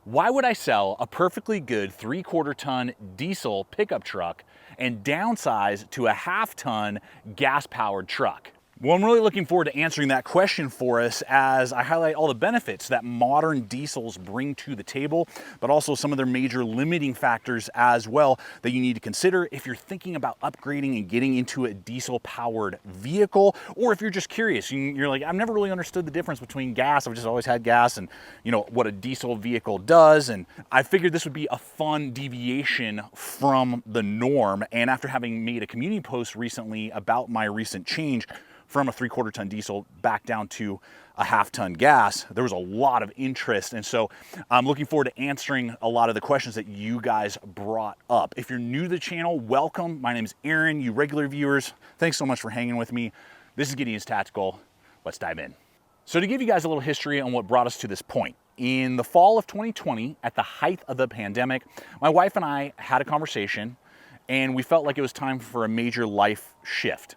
Why would I sell a perfectly good 3/4 ton diesel pickup truck and downsize to a 1/2 ton gas powered truck? Well, I'm really looking forward to answering that question for us as I highlight all the benefits that modern diesels bring to the table, but also some of their major limiting factors as well that you need to consider if you're thinking about upgrading and getting into a diesel powered vehicle, or if you're just curious, you're like, I've never really understood the difference between gas. I've just always had gas and what a diesel vehicle does. And I figured this would be a fun deviation from the norm. And after having made a community post recently about my recent change from a 3/4 ton diesel back down to a 1/2 ton gas, there was a lot of interest. And so I'm looking forward to answering a lot of the questions that you guys brought up. If you're new to the channel, welcome. My name is Aaron. You regular viewers, thanks so much for hanging with me. This is Gideonstactical. Let's dive in. So to give you guys a little history on what brought us to this point, in the fall of 2020, at the height of the pandemic, my wife and I had a conversation and we felt like it was time for a major life shift.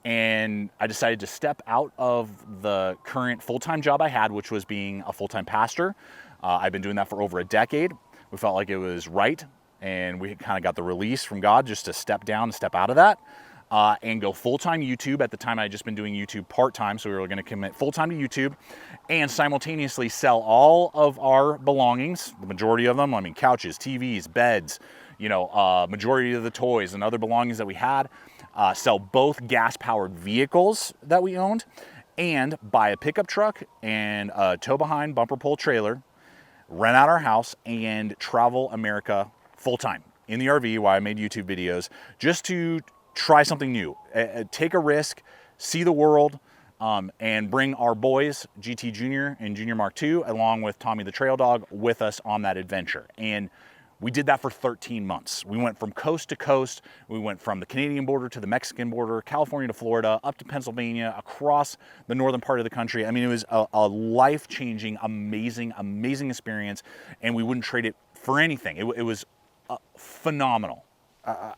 And I decided to step out of the current full-time job I had, which was being a full-time pastor. I've been doing that for over a decade. We felt like it was right, and we kind of got the release from God just to step down and step out of that and go full-time YouTube. At the time, I had just been doing YouTube part-time, so we were going to commit full-time to YouTube and simultaneously sell all of our belongings, the majority of them, I mean couches, TVs, beds, majority of the toys and other belongings that we had, sell both gas-powered vehicles that we owned, and buy a pickup truck and a tow-behind bumper pull trailer, rent out our house, and travel America full-time in the RV while I made YouTube videos just to try something new, take a risk, see the world, and bring our boys, GT Junior and Junior Mark II, along with Tommy the Trail Dog, with us on that adventure. And we did that for 13 months. We went from coast to coast. We went from the Canadian border to the Mexican border, California to Florida, up to Pennsylvania, across the northern part of the country. I mean, it was a life-changing, amazing experience, and we wouldn't trade it for anything. It was phenomenal.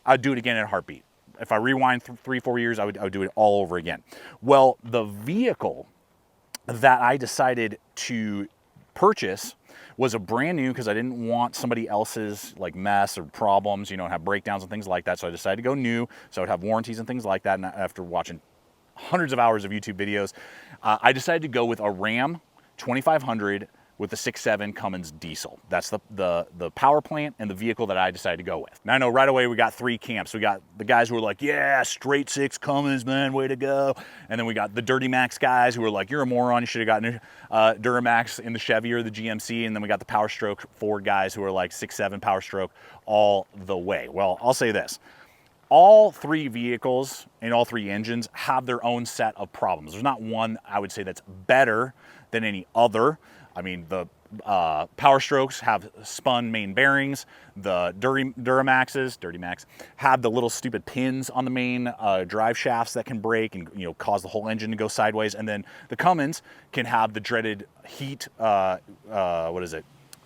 I'd do it again in a heartbeat. If I rewind 3-4 years, I would do it all over again. Well, the vehicle that I decided to purchase was a brand new, because I didn't want somebody else's mess or problems, have breakdowns and things like that. So I decided to go new, so I would have warranties and things like that. And after watching hundreds of hours of YouTube videos, I decided to go with a Ram 2500 with the 6.7 Cummins diesel. That's the power plant and the vehicle that I decided to go with. Now I know right away we got three camps. We got the guys who were like, yeah, straight 6 Cummins, man, way to go. And then we got the Dirty Max guys who were like, you're a moron, you should have gotten Duramax in the Chevy or the GMC. And then we got the Power Stroke Ford guys who are like 6.7 Power Stroke all the way. Well, I'll say this. All three vehicles and all three engines have their own set of problems. There's not one I would say that's better than any other. I mean, the Power Strokes have spun main bearings. The Duramaxes, Dirty Max, have the little stupid pins on the main drive shafts that can break and cause the whole engine to go sideways. And then the Cummins can have the dreaded heat,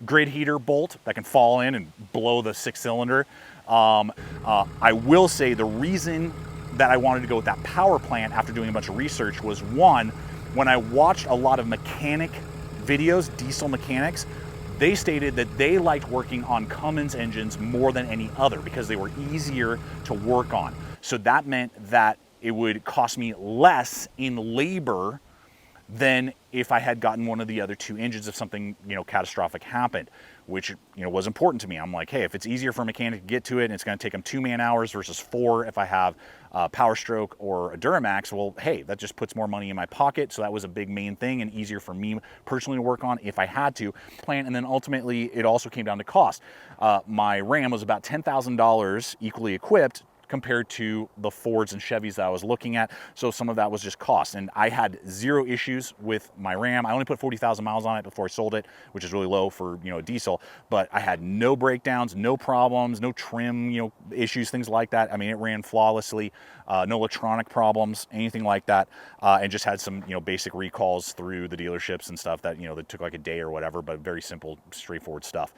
grid heater bolt that can fall in and blow the 6-cylinder. I will say the reason that I wanted to go with that power plant after doing a bunch of research was, one, when I watched a lot of mechanic videos, diesel mechanics, they stated that they liked working on Cummins engines more than any other because they were easier to work on. So that meant that it would cost me less in labor than if I had gotten one of the other two engines if something catastrophic happened, which was important to me. I'm like, hey, if it's easier for a mechanic to get to it and it's going to take them 2 man-hours versus 4 if I have a Power Stroke or a Duramax, well, hey, that just puts more money in my pocket. So that was a big main thing and easier for me personally to work on if I had to plan. And then ultimately, it also came down to cost. My Ram was about $10,000 equally equipped compared to the Fords and Chevys that I was looking at. So some of that was just cost. And I had zero issues with my Ram. I only put 40,000 miles on it before I sold it, which is really low for, a diesel, but I had no breakdowns, no problems, no trim, issues, things like that. I mean, it ran flawlessly, no electronic problems, anything like that. And just had some, basic recalls through the dealerships and stuff that, that took like a day or whatever, but very simple, straightforward stuff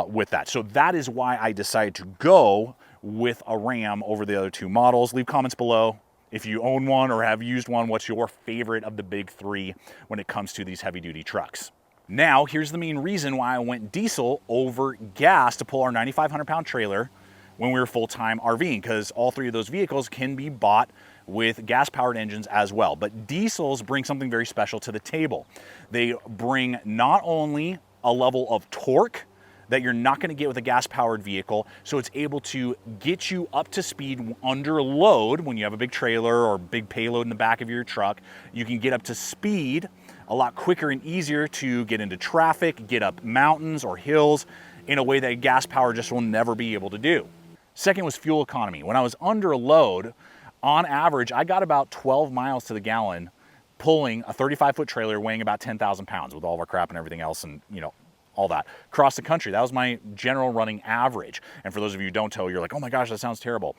with that. So that is why I decided to go with a Ram over the other two models. Leave comments below if you own one or have used one. What's your favorite of the big three when it comes to these heavy duty trucks? Now, here's the main reason why I went diesel over gas to pull our 9,500 pound trailer when we were full-time RVing, because all three of those vehicles can be bought with gas-powered engines as well. But diesels bring something very special to the table. They bring not only a level of torque that you're not going to get with a gas-powered vehicle, so it's able to get you up to speed under load when you have a big trailer or big payload in the back of your truck. You can get up to speed a lot quicker and easier to get into traffic, get up mountains or hills in a way that gas power just will never be able to do. Second was fuel economy. When I was under load, on average, I got about 12 miles to the gallon pulling a 35-foot trailer weighing about 10,000 pounds with all of our crap and everything else and, you know, all that across the country. That was my general running average. And for those of you who don't know, you're like, oh my gosh, that sounds terrible.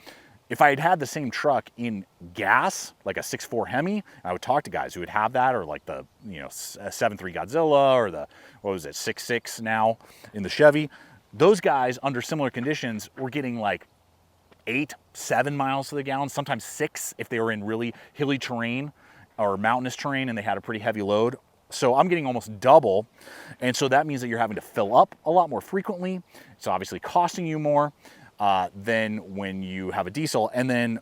If I had had the same truck in gas, like a 6.4 Hemi, I would talk to guys who would have that, or like the, you know, 7.3 Godzilla, or the, what was it, 6.6 now in the Chevy. Those guys under similar conditions were getting like 8, 7 miles to the gallon, sometimes 6 if they were in really hilly terrain or mountainous terrain and they had a pretty heavy load. So I'm getting almost double. And so that means that you're having to fill up a lot more frequently. It's obviously costing you more than when you have a diesel. And then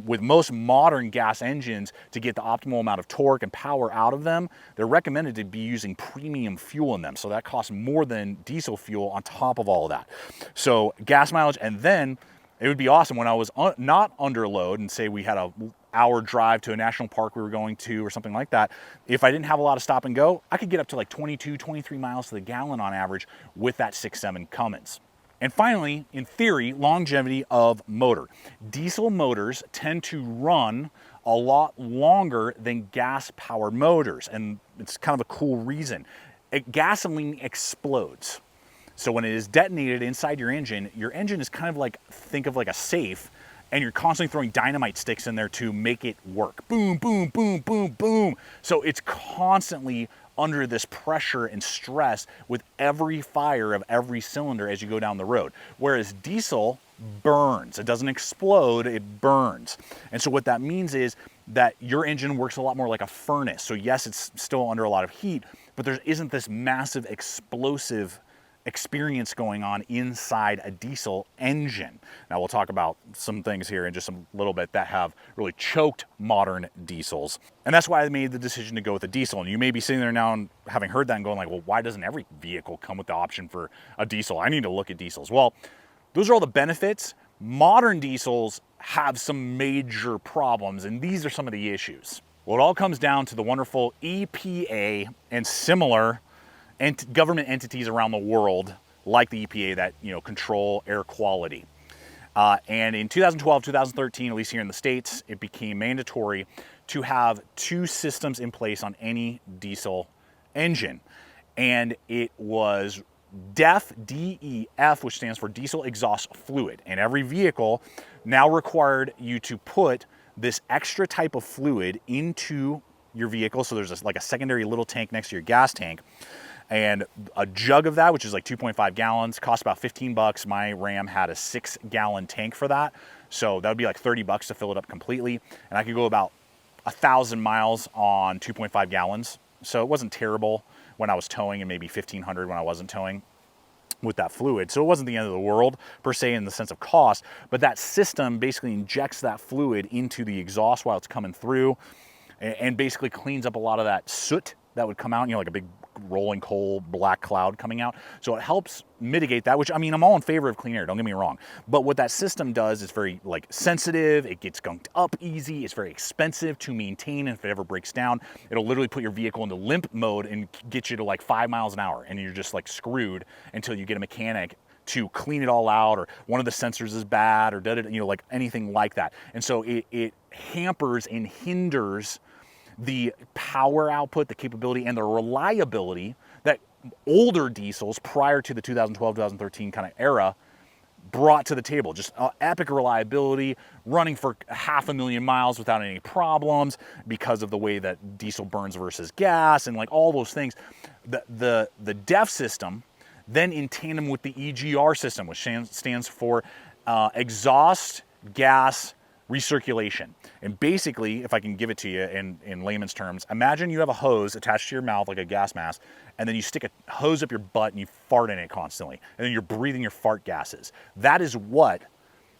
with most modern gas engines, to get the optimal amount of torque and power out of them, they're recommended to be using premium fuel in them. So that costs more than diesel fuel on top of all of that. So gas mileage, and then it would be awesome when I was not under load and say we had a hour drive to a national park we were going to or something like that. If I didn't have a lot of stop and go, I could get up to like 22, 23 miles to the gallon on average with that 6.7 Cummins. And finally, in theory, longevity of motor. Diesel motors tend to run a lot longer than gas-powered motors, and it's kind of a cool reason. Gasoline explodes. So when it is detonated inside your engine is kind of like, think of like a safe, and you're constantly throwing dynamite sticks in there to make it work. Boom, boom, boom, boom, boom. So it's constantly under this pressure and stress with every fire of every cylinder as you go down the road. Whereas diesel burns. It doesn't explode, it burns. And so what that means is that your engine works a lot more like a furnace. So yes, it's still under a lot of heat, but there isn't this massive explosive experience going on inside a diesel engine. Now we'll talk about some things here in just a little bit that have really choked modern diesels. And that's why I made the decision to go with a diesel. And you may be sitting there now and having heard that and going like, well, why doesn't every vehicle come with the option for a diesel? I need to look at diesels. Well, those are all the benefits. Modern diesels have some major problems, and these are some of the issues. Well, it all comes down to the wonderful EPA and similar government entities around the world, like the EPA, that control air quality. And in 2012, 2013, at least here in the States, it became mandatory to have 2 systems in place on any diesel engine. And it was DEF, D-E-F, which stands for diesel exhaust fluid. And every vehicle now required you to put this extra type of fluid into your vehicle. So there's like a secondary little tank next to your gas tank. And a jug of that, which is like 2.5 gallons, costs about 15 bucks. My Ram had a 6-gallon tank for that. So that would be like 30 bucks to fill it up completely. And I could go about 1,000 miles on 2.5 gallons. So it wasn't terrible when I was towing, and maybe 1,500 when I wasn't towing with that fluid. So it wasn't the end of the world per se in the sense of cost, but that system basically injects that fluid into the exhaust while it's coming through and basically cleans up a lot of that soot that would come out, like a big rolling coal black cloud coming out. So it helps mitigate that, which, I mean, I'm all in favor of clean air, don't get me wrong. But what that system does is very sensitive. It gets gunked up easy. It's very expensive to maintain. And if it ever breaks down, it'll literally put your vehicle into limp mode and get you to like 5 miles an hour. And you're just like screwed until you get a mechanic to clean it all out, or one of the sensors is bad, or like anything like that. And so it hampers and hinders the power output, the capability, and the reliability that older diesels prior to the 2012, 2013 kind of era brought to the table. Just epic reliability, running for 500,000 miles without any problems because of the way that diesel burns versus gas, and like all those things. The DEF system, then in tandem with the EGR system, which stands for exhaust gas recirculation. And basically, if I can give it to you in layman's terms, imagine you have a hose attached to your mouth like a gas mask, and then you stick a hose up your butt and you fart in it constantly, and then you're breathing your fart gases. That is what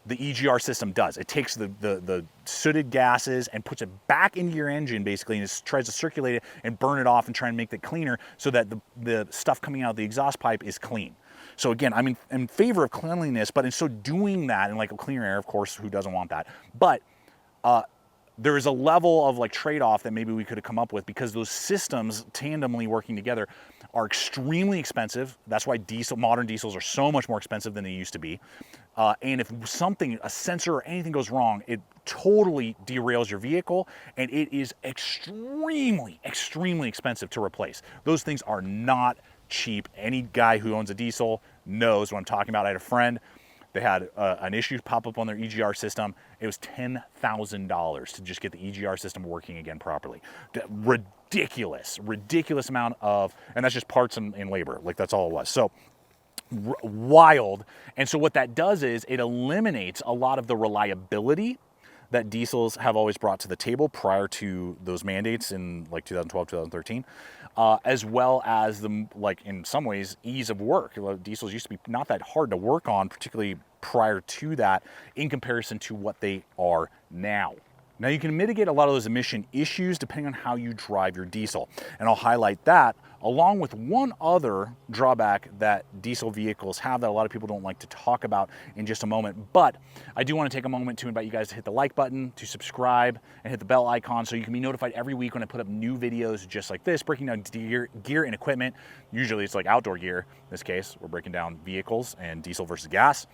the EGR system does. It takes the sooted gases and puts it back into your engine basically, and it tries to circulate it and burn it off and try and make it cleaner so that the stuff coming out of the exhaust pipe is clean. So again, I'm in favor of cleanliness, but in so doing that, and like a cleaner air, of course, who doesn't want that? But there is a level of like trade-off that maybe we could have come up with, because those systems tandemly working together are extremely expensive. That's why modern diesels are so much more expensive than they used to be. And if a sensor or anything goes wrong, it totally derails your vehicle, and it is extremely, extremely expensive to replace. Those things are not cheap. Any guy who owns a diesel knows what I'm talking about. I had a friend, they had an issue pop up on their EGR system. It was $10,000 to just get the EGR system working again properly. Ridiculous amount of, and that's just parts and labor. Like, that's all it was. So wild. And so what that does is it eliminates a lot of the reliability that diesels have always brought to the table prior to those mandates in like 2012, 2013, as well as the, like, in some ways, ease of work. Diesels used to be not that hard to work on, particularly prior to that, in comparison to what they are now. Now, you can mitigate a lot of those emission issues depending on how you drive your diesel. And I'll highlight that along with one other drawback that diesel vehicles have that a lot of people don't like to talk about in just a moment. But I do want to take a moment to invite you guys to hit the like button, to subscribe, and hit the bell icon so you can be notified every week when I put up new videos just like this, breaking down gear and equipment. Usually it's like outdoor gear. In this case, we're breaking down vehicles and diesel versus gas.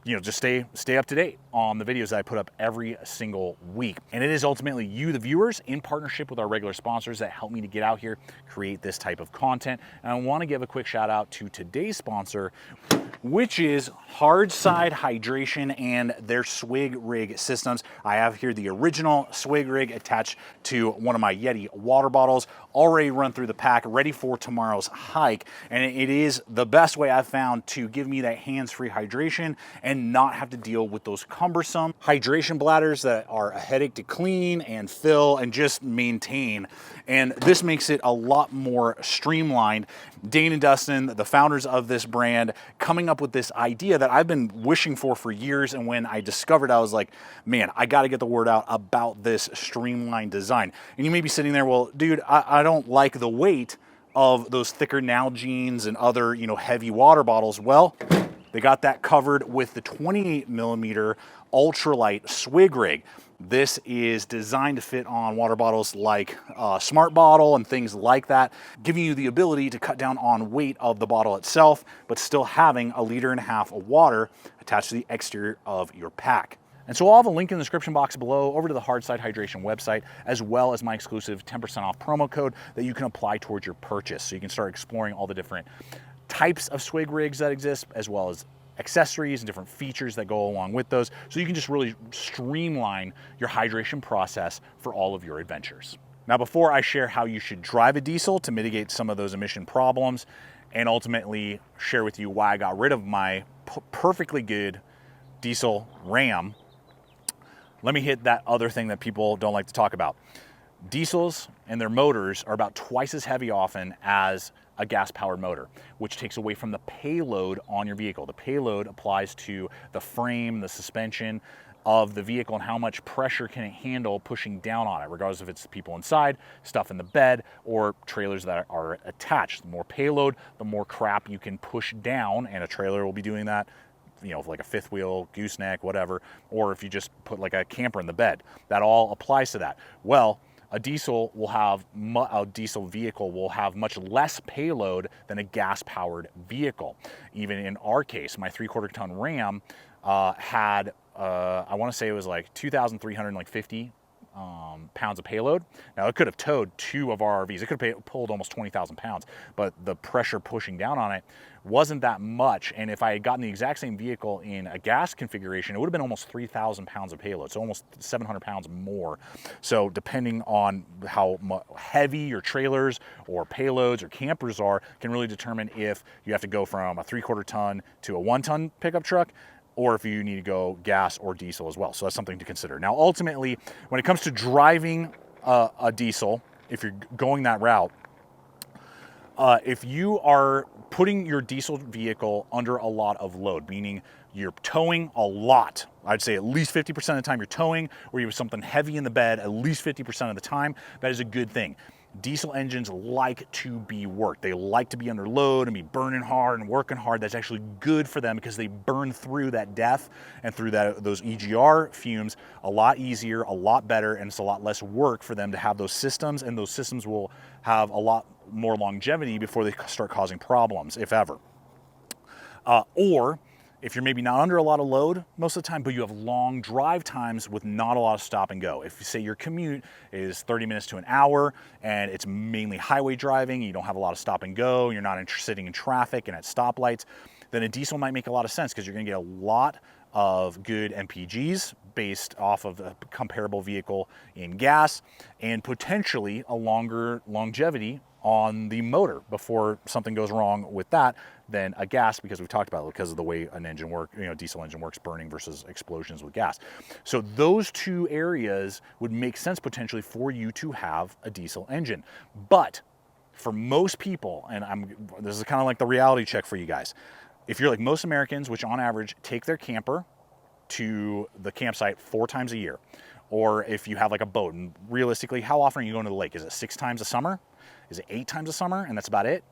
You know, just stay up to date on the videos that I put up every single week. And it is ultimately you, the viewers, in partnership with our regular sponsors, that help me to get out here, create this type of content. And I want to give a quick shout out to today's sponsor, which is Hardside Hydration and their Swig Rig systems. I have here the original Swig Rig attached to one of my Yeti water bottles, already run through the pack, ready for tomorrow's hike. And it is the best way I've found to give me that hands-free hydration and not have to deal with those cumbersome hydration bladders that are a headache to clean and fill and just maintain. And this makes it a lot more streamlined. Dane and Dustin, the founders of this brand, coming up with this idea that I've been wishing for years. And when I discovered, I was like, man, I got to get the word out about this streamlined design. And you may be sitting there, well, dude, I don't like the weight of those thicker Nalgene's and other, you know, heavy water bottles. Well, they got that covered with the 28mm ultralight Swig Rig. This is designed to fit on water bottles like Smart Bottle and things like that, giving you the ability to cut down on weight of the bottle itself, but still having 1.5 liters of water attached to the exterior of your pack. And so I'll have a link in the description box below over to the Hardside Hydration website, as well as my exclusive 10% off promo code that you can apply towards your purchase. So you can start exploring all the different types of Swig rigs that exist, as well as accessories and different features that go along with those. So you can just really streamline your hydration process for all of your adventures. Now, before I share how you should drive a diesel to mitigate some of those emission problems, and ultimately share with you why I got rid of my perfectly good diesel Ram, let me hit that other thing that people don't like to talk about. Diesels and their motors are about twice as heavy often as a gas-powered motor, which takes away from the payload on your vehicle. The payload applies to the frame, the suspension of the vehicle, and how much pressure can it handle pushing down on it, regardless if it's people inside, stuff in the bed, or trailers that are attached. The more payload, the more crap you can push down, and a trailer will be doing that, you know, like a fifth wheel, gooseneck, whatever, or if you just put like a camper in the bed. That all applies to that. Well, a diesel vehicle will have much less payload than a gas-powered vehicle. Even in our case, my 3/4 ton Ram had, I want to say it was like 2,350 pounds of payload. Now, it could have towed 2 of our RVs. It could have pulled almost 20,000 pounds, but the pressure pushing down on it wasn't that much. And if I had gotten the exact same vehicle in a gas configuration, it would have been almost 3,000 pounds of payload, so almost 700 pounds more. So depending on how heavy your trailers or payloads or campers are, can really determine if you have to go from a 3/4 ton to a 1 ton pickup truck, or if you need to go gas or diesel as well. So that's something to consider. Now, ultimately, when it comes to driving a diesel, if you're going that route, if you are putting your diesel vehicle under a lot of load, meaning you're towing a lot, I'd say at least 50% of the time you're towing, or you have something heavy in the bed at least 50% of the time, that is a good thing. Diesel engines like to be worked. They like to be under load and be burning hard and working hard. That's actually good for them because they burn through that DEF and through those EGR fumes a lot easier, a lot better, and it's a lot less work for them to have those systems, and those systems will have a lot more longevity before they start causing problems, if ever. Or if you're maybe not under a lot of load most of the time, but you have long drive times with not a lot of stop and go. If you say your commute is 30 minutes to an hour and it's mainly highway driving, you don't have a lot of stop and go, you're not sitting in traffic and at stoplights, then a diesel might make a lot of sense because you're gonna get a lot of good MPGs based off of a comparable vehicle in gas, and potentially a longer longevity on the motor before something goes wrong with that than a gas, because we've talked about it because of the way an engine works, diesel engine works, burning versus explosions with gas. So those two areas would make sense potentially for you to have a diesel engine. But for most people, and this is kind of like the reality check for you guys, if you're like most Americans, which on average take their camper to the campsite 4 times a year, or if you have like a boat, and realistically, how often are you going to the lake? Is it 6 times a summer? Is it 8 times a summer and that's about it?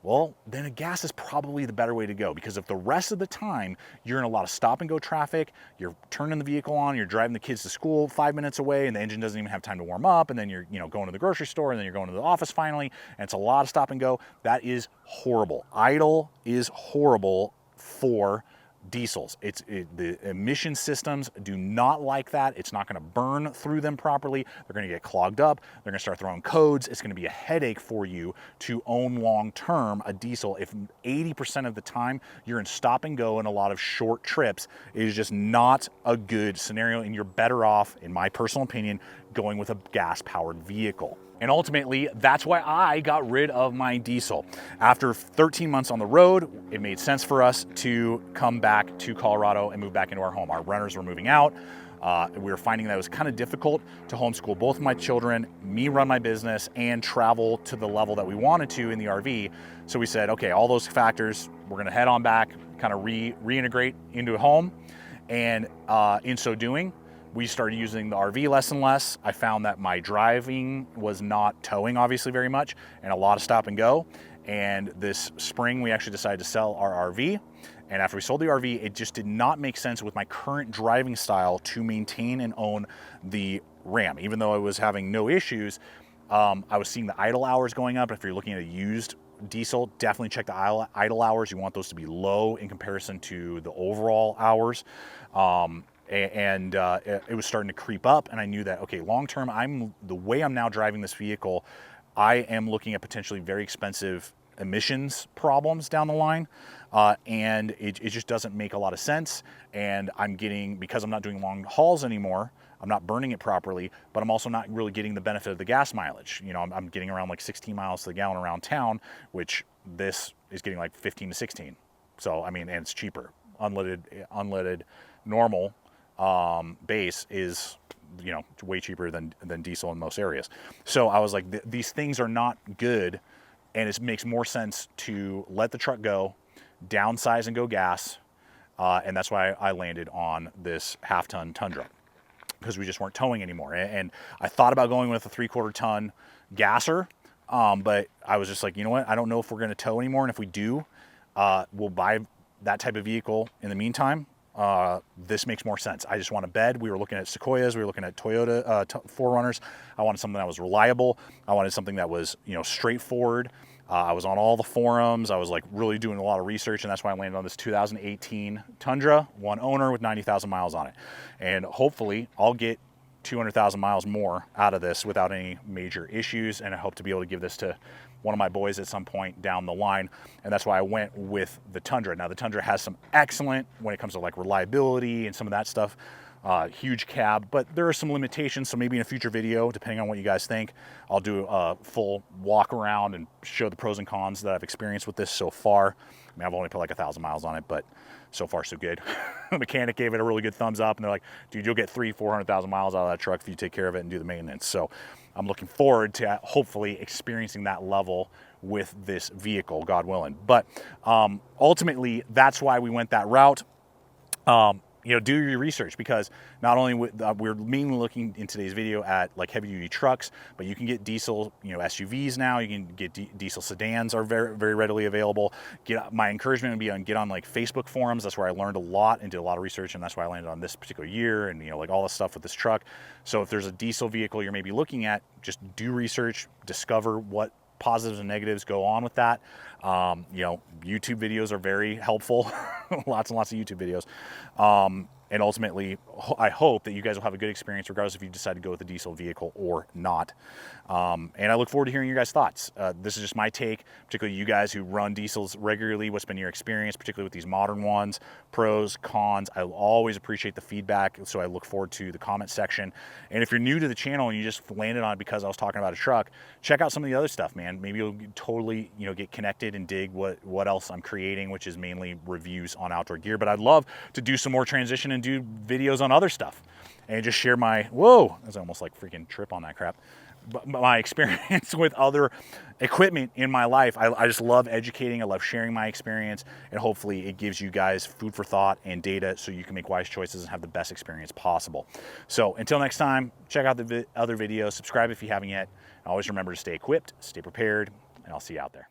Well, then a gas is probably the better way to go, because if the rest of the time you're in a lot of stop and go traffic, you're turning the vehicle on, you're driving the kids to school 5 minutes away and the engine doesn't even have time to warm up, and then you're going to the grocery store, and then you're going to the office finally, and it's a lot of stop and go, that is horrible. Idle is horrible for diesels. The emission systems do not like that. It's not going to burn through them properly. They're going to get clogged up. They're going to start throwing codes. It's going to be a headache for you to own long-term a diesel. If 80% of the time you're in stop and go and a lot of short trips, it is just not a good scenario, and you're better off, in my personal opinion, going with a gas-powered vehicle. And ultimately, that's why I got rid of my diesel. After 13 months on the road, it made sense for us to come back to Colorado and move back into our home. Our renters were moving out. We were finding that it was kind of difficult to homeschool both my children, me run my business, and travel to the level that we wanted to in the RV. So we said, okay, all those factors, we're gonna head on back, kind of reintegrate into a home. And in so doing, we started using the RV less and less. I found that my driving was not towing obviously very much, and a lot of stop and go. And this spring, we actually decided to sell our RV. And after we sold the RV, it just did not make sense with my current driving style to maintain and own the Ram. Even though I was having no issues, I was seeing the idle hours going up. If you're looking at a used diesel, definitely check the idle hours. You want those to be low in comparison to the overall hours. It was starting to creep up, and I knew that, okay, long term, the way I'm now driving this vehicle, I am looking at potentially very expensive emissions problems down the line, and it just doesn't make a lot of sense. And because I'm not doing long hauls anymore, I'm not burning it properly, but I'm also not really getting the benefit of the gas mileage. I'm getting around like 16 miles to the gallon around town, which this is getting like 15 to 16. So, and it's cheaper. Unleaded normal base is way cheaper than diesel in most areas. So I was like, these things are not good, and it makes more sense to let the truck go, downsize and go gas, and that's why I landed on this half-ton Tundra, because we just weren't towing anymore. And I thought about going with a 3/4 ton gasser, but I was just like, you know what, I don't know if we're going to tow anymore, and if we do, we'll buy that type of vehicle in the meantime. This makes more sense. I just want a bed. We were looking at Sequoias. We were looking at Toyota 4Runners. I wanted something that was reliable. I wanted something that was, straightforward. I was on all the forums. I was like really doing a lot of research, and that's why I landed on this 2018 Tundra, one owner with 90,000 miles on it. And hopefully I'll get 200,000 miles more out of this without any major issues, and I hope to be able to give this to one of my boys at some point down the line, and that's why I went with the Tundra. Now, the Tundra has some excellent, when it comes to like reliability and some of that stuff, huge cab, but there are some limitations. So maybe in a future video, depending on what you guys think, I'll do a full walk around and show the pros and cons that I've experienced with this so far. I mean, I've only put like 1,000 miles on it, but so far so good. The mechanic gave it a really good thumbs up, and they're like, dude, you'll get 300,000-400,000 miles out of that truck if you take care of it and do the maintenance. So I'm looking forward to hopefully experiencing that level with this vehicle, God willing. But ultimately, that's why we went that route. You know, do your research, because not only we're mainly looking in today's video at like heavy duty trucks, but you can get diesel, you know, SUVs now. You can get diesel sedans are very, very readily available. My encouragement would be on get on like Facebook forums. That's where I learned a lot and did a lot of research, and that's why I landed on this particular year and, you know, like all the stuff with this truck. So if there's a diesel vehicle you're maybe looking at, just do research, discover what positives and negatives go on with that. You know, YouTube videos are very helpful. Lots and lots of YouTube videos. And ultimately, I hope that you guys will have a good experience regardless if you decide to go with a diesel vehicle or not. And I look forward to hearing your guys' thoughts. This is just my take, particularly you guys who run diesels regularly. What's been your experience, particularly with these modern ones? Pros, cons. I always appreciate the feedback, so I look forward to the comment section. And if you're new to the channel and you just landed on it because I was talking about a truck, check out some of the other stuff, man. Maybe you'll totally, you know, get connected and dig what else I'm creating, which is mainly reviews on outdoor gear. But I'd love to do some more transition and do videos on other stuff and just share my, whoa, that's almost like freaking trip on that crap. But my experience with other equipment in my life. I just love educating. I love sharing my experience, and hopefully it gives you guys food for thought and data so you can make wise choices and have the best experience possible. So until next time, check out the other videos, subscribe if you haven't yet. Always remember to stay equipped, stay prepared, and I'll see you out there.